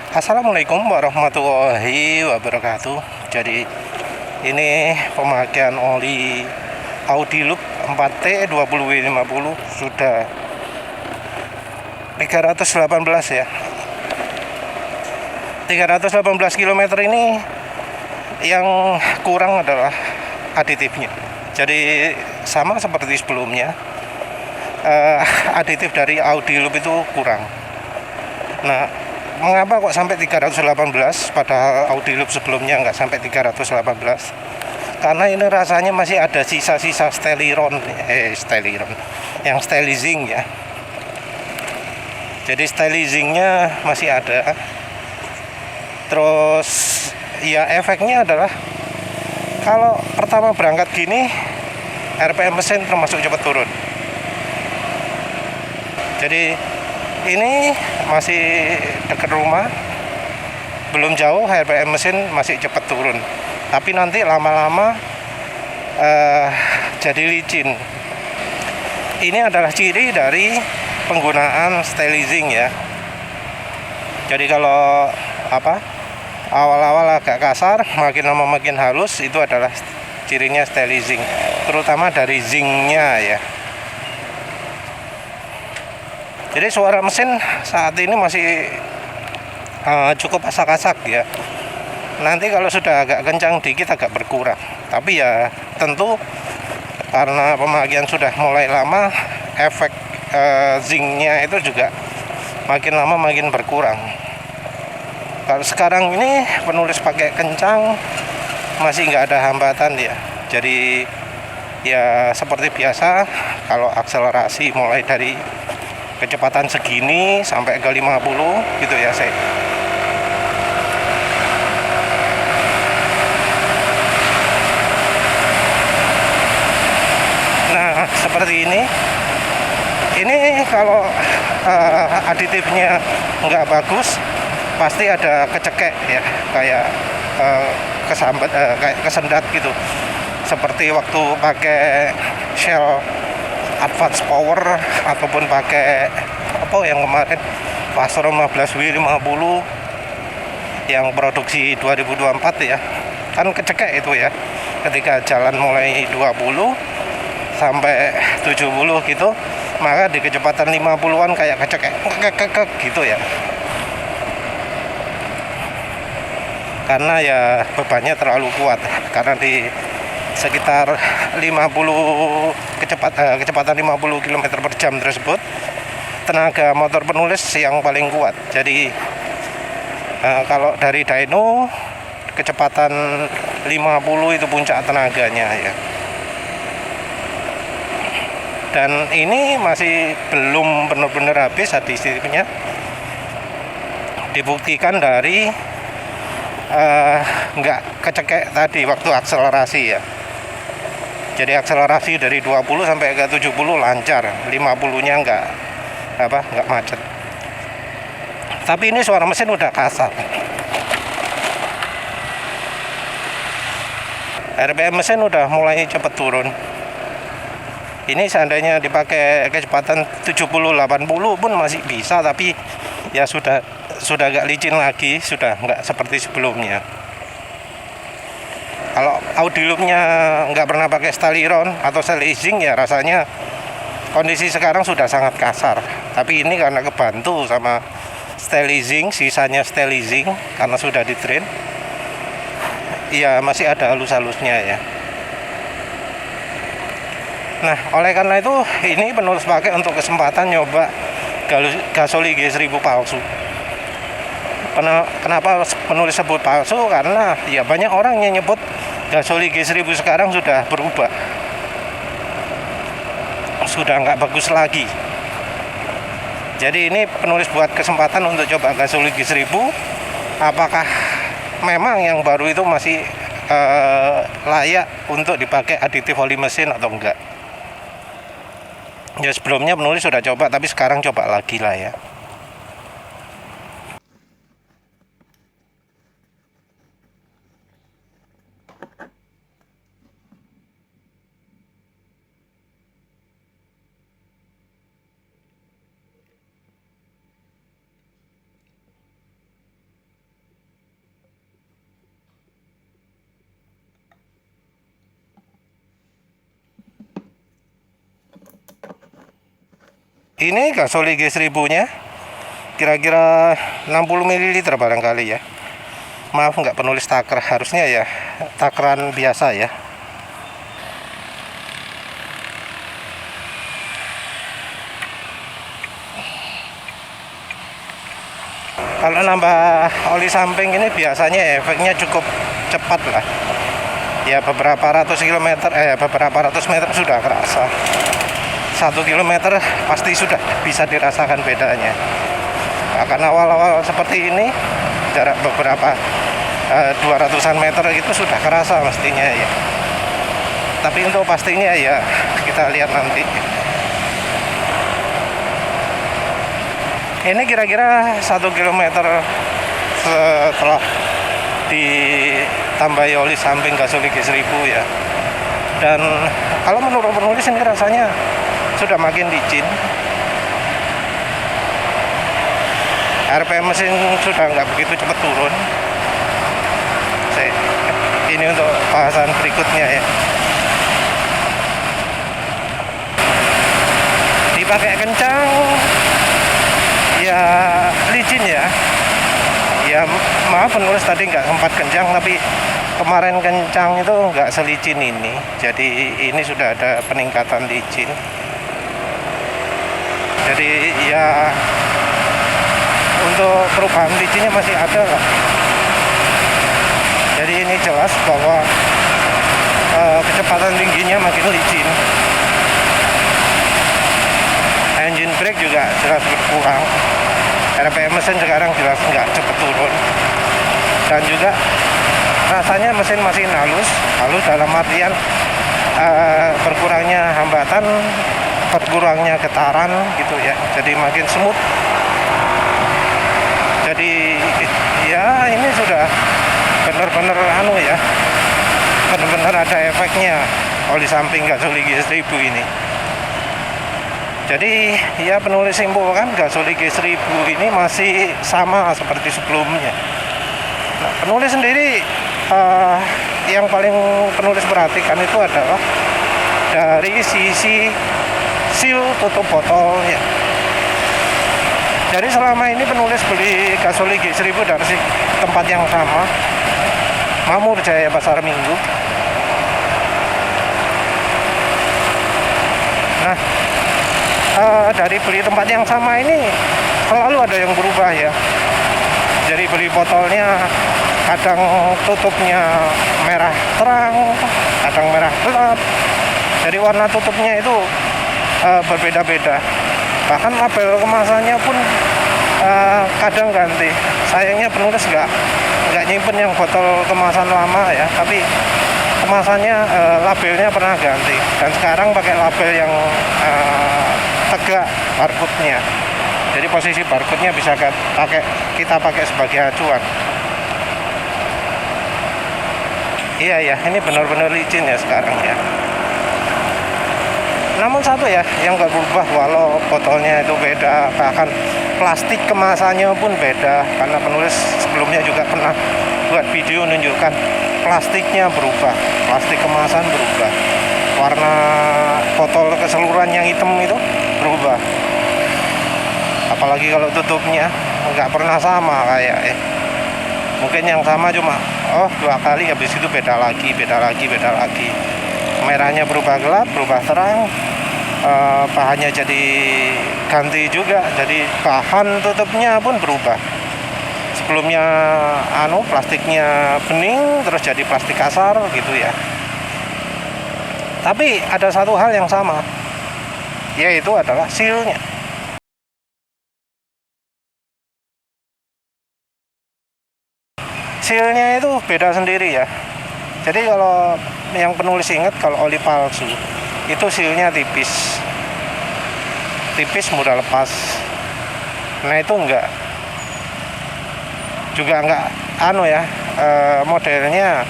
Assalamualaikum warahmatullahi wabarakatuh. Jadi ini pemakaian oli Audi Loop 4T 20W50 sudah 318 ya. 318 km ini yang kurang adalah aditifnya. Jadi sama seperti sebelumnya, aditif dari Audi Loop itu kurang. Nah, mengapa kok sampai 318 padahal Audi Loop sebelumnya nggak sampai 318? Karena ini rasanya masih ada sisa-sisa steliron yang stelizing ya. Jadi stelizingnya masih ada. Terus ya efeknya adalah kalau pertama berangkat gini RPM mesin termasuk cepat turun. Jadi ini masih dekat rumah, belum jauh, RPM mesin masih cepat turun. Tapi nanti lama-lama jadi licin. Ini adalah ciri dari penggunaan stelizing ya. Jadi kalau awal-awal agak kasar, makin lama makin halus, itu adalah cirinya stelizing, terutama dari zingnya ya. Jadi suara mesin saat ini masih cukup asak-asak ya. Nanti kalau sudah agak kencang dikit agak berkurang. Tapi ya tentu karena pemakaian sudah mulai lama, efek zingnya itu juga makin lama makin berkurang. Kalau sekarang ini penulis pakai kencang masih nggak ada hambatan ya. Jadi ya seperti biasa, kalau akselerasi mulai dari kecepatan segini sampai ke 50 gitu ya saya. Nah seperti ini kalau aditifnya nggak bagus pasti ada kecekek ya, kayak kesambat, kayak kesendat gitu, seperti waktu pakai Shell Advance Power ataupun pakai yang kemarin Pastor 15W50 yang produksi 2024 ya, kan kecekek itu ya, ketika jalan mulai 20 sampai 70 gitu, maka di kecepatan 50-an kayak kecekek gitu ya, karena ya bebannya terlalu kuat. Karena di sekitar 50 kecepatan 50 km per jam tersebut, tenaga motor penulis yang paling kuat. Jadi kalau dari dyno kecepatan 50 itu puncak tenaganya ya. Dan ini masih belum benar-benar habis aditifnya. Dibuktikan dari nggak kecekek tadi waktu akselerasi ya. Jadi akselerasi dari 20 sampai ke 70 lancar, 50-nya nggak macet. Tapi ini suara mesin udah kasar. RPM mesin udah mulai cepet turun. Ini seandainya dipakai kecepatan 70-80 pun masih bisa, tapi ya sudah agak licin lagi, sudah nggak seperti sebelumnya. Kalau Audi Loop-nya nggak pernah pakai steliron atau stelizing ya, rasanya kondisi sekarang sudah sangat kasar. Tapi ini karena kebantu sama stelizing, sisanya stelizing karena sudah di train, ya masih ada halus-halusnya ya. Nah, oleh karena itu ini penulis pakai untuk kesempatan nyoba Gasoli G1000 palsu. Kenapa penulis sebut palsu? Karena ya banyak orang yang nyebut Gasoli G1000 sekarang sudah berubah, sudah nggak bagus lagi. Jadi ini penulis buat kesempatan untuk coba Gasoli G1000, apakah memang yang baru itu masih layak untuk dipakai aditif oli mesin atau enggak. Ya sebelumnya penulis sudah coba, tapi sekarang coba lagi lah ya. Ini gasoli G1000 nya kira-kira 60 ml barangkali ya. Maaf nggak penulis taker, harusnya ya takeran biasa ya. Kalau nambah oli samping ini biasanya efeknya cukup cepat lah. Ya beberapa ratus meter sudah kerasa. 1 kilometer pasti sudah bisa dirasakan bedanya. Bahkan awal-awal seperti ini jarak beberapa 200-an meter itu sudah kerasa mestinya ya. Tapi untuk pastinya ya kita lihat nanti. Ini kira-kira 1 kilometer setelah ditambahi oli samping gasoli G1000 ya. Dan kalau menurut penulis ini rasanya sudah makin licin. RPM mesin sudah nggak begitu cepat turun. Ini untuk bahasan berikutnya ya. Dipakai kencang ya licin ya. Ya maaf penulis tadi nggak sempat kencang, tapi kemarin kencang itu nggak selicin ini. Jadi ini sudah ada peningkatan licin. Jadi ya untuk perubahan licinnya masih ada lah. Jadi ini jelas bahwa kecepatan tingginya makin licin. Engine brake juga jelas berkurang. RPM mesin sekarang jelas nggak cepat turun. Dan juga rasanya mesin masih halus dalam artian berkurangnya hambatan, berkurangnya getaran gitu ya. Jadi makin smooth. Jadi ya ini sudah benar-benar ya, benar-benar ada efeknya oli samping gasoli G1000 ini. Jadi ya penulis simpulkan gasoli G1000 ini masih sama seperti sebelumnya. Nah, penulis sendiri yang paling penulis perhatikan itu adalah dari sisi seal tutup botol ya. Jadi selama ini penulis beli gasoli G1000 dari tempat yang sama, Mamur Jaya Pasar Minggu. Nah, dari beli tempat yang sama ini selalu ada yang berubah ya. Jadi beli botolnya kadang tutupnya merah terang, kadang merah gelap. Jadi warna tutupnya itu berbeda-beda. Bahkan label kemasannya pun kadang ganti. Sayangnya penulis nggak nyimpen yang botol kemasan lama ya, tapi kemasannya labelnya pernah ganti. Dan sekarang pakai label yang tegak barcode-nya. Jadi posisi barcode-nya bisa kita pakai sebagai acuan. Iya ya, ini benar-benar licin ya sekarang ya. Namun satu ya yang nggak berubah, walau botolnya itu beda, bahkan plastik kemasannya pun beda, karena penulis sebelumnya juga pernah buat video menunjukkan plastiknya berubah, plastik kemasan berubah, warna botol keseluruhan yang hitam itu berubah, apalagi kalau tutupnya nggak pernah sama kayak mungkin yang sama cuma 2 kali, habis itu beda lagi. Merahnya berubah gelap, berubah terang, bahannya jadi ganti juga, jadi bahan tutupnya pun berubah. Sebelumnya plastiknya bening terus jadi plastik kasar gitu ya. Tapi ada satu hal yang sama, yaitu adalah sealnya. Sealnya itu beda sendiri ya. Jadi kalau yang penulis ingat, kalau oli palsu itu sealnya tipis mudah lepas. Nah itu enggak modelnya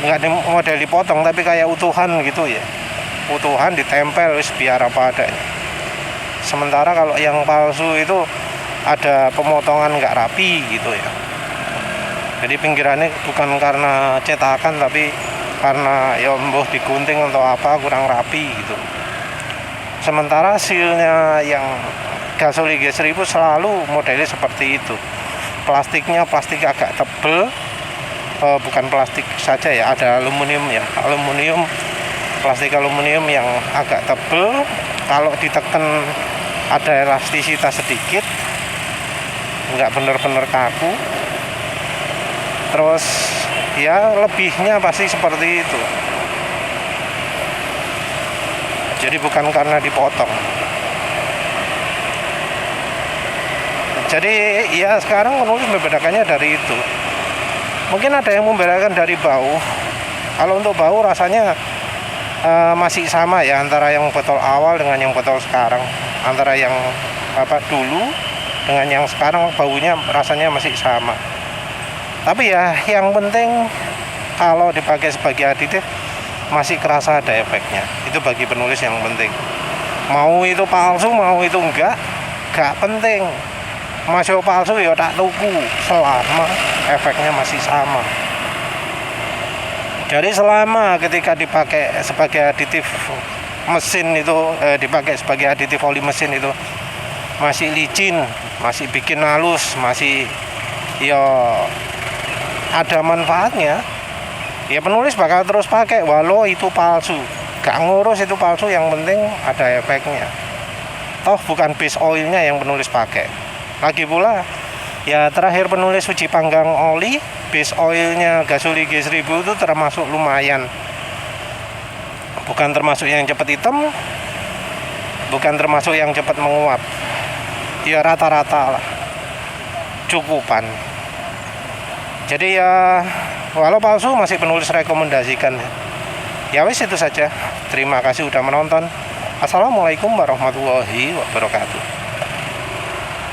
enggak model dipotong, tapi kayak utuhan gitu ya, utuhan ditempel biar apa adanya. Sementara kalau yang palsu itu ada pemotongan enggak rapi gitu ya. Jadi pinggirannya bukan karena cetakan, tapi karena ya digunting atau apa kurang rapi gitu. Sementara sealnya yang Gasoli G1000 selalu modelnya seperti itu. Plastiknya plastik agak tebel, bukan plastik saja ya, ada aluminium ya, plastik aluminium yang agak tebel. Kalau ditekan ada elastisitas sedikit, nggak bener-bener kaku. Terus ya lebihnya pasti seperti itu. Jadi bukan karena dipotong. Jadi ya sekarang penulis membedakannya dari itu. Mungkin ada yang membedakan dari bau. Kalau untuk bau rasanya masih sama ya, antara yang botol awal dengan yang botol sekarang. Antara yang dulu dengan yang sekarang baunya rasanya masih sama. Tapi ya yang penting kalau dipakai sebagai aditif masih kerasa ada efeknya. Itu bagi penulis yang penting. Mau itu palsu, mau itu enggak penting. Masih palsu ya tak tuku selama efeknya masih sama. Jadi selama ketika dipakai sebagai aditif mesin itu, dipakai sebagai aditif oli mesin itu masih licin, masih bikin halus, masih ya ada manfaatnya, ya penulis bakal terus pakai walau itu palsu. Gak ngurus itu palsu, yang penting ada efeknya. Toh bukan base oilnya yang penulis pakai. Lagi pula ya terakhir penulis uji panggang oli, base oilnya Gasoli G1000 itu termasuk lumayan. Bukan termasuk yang cepat hitam, bukan termasuk yang cepat menguap. Ya rata-rata lah, cukupan. Jadi ya walau palsu masih penulis rekomendasikan. Ya wis itu saja. Terima kasih udah menonton. Assalamualaikum warahmatullahi wabarakatuh.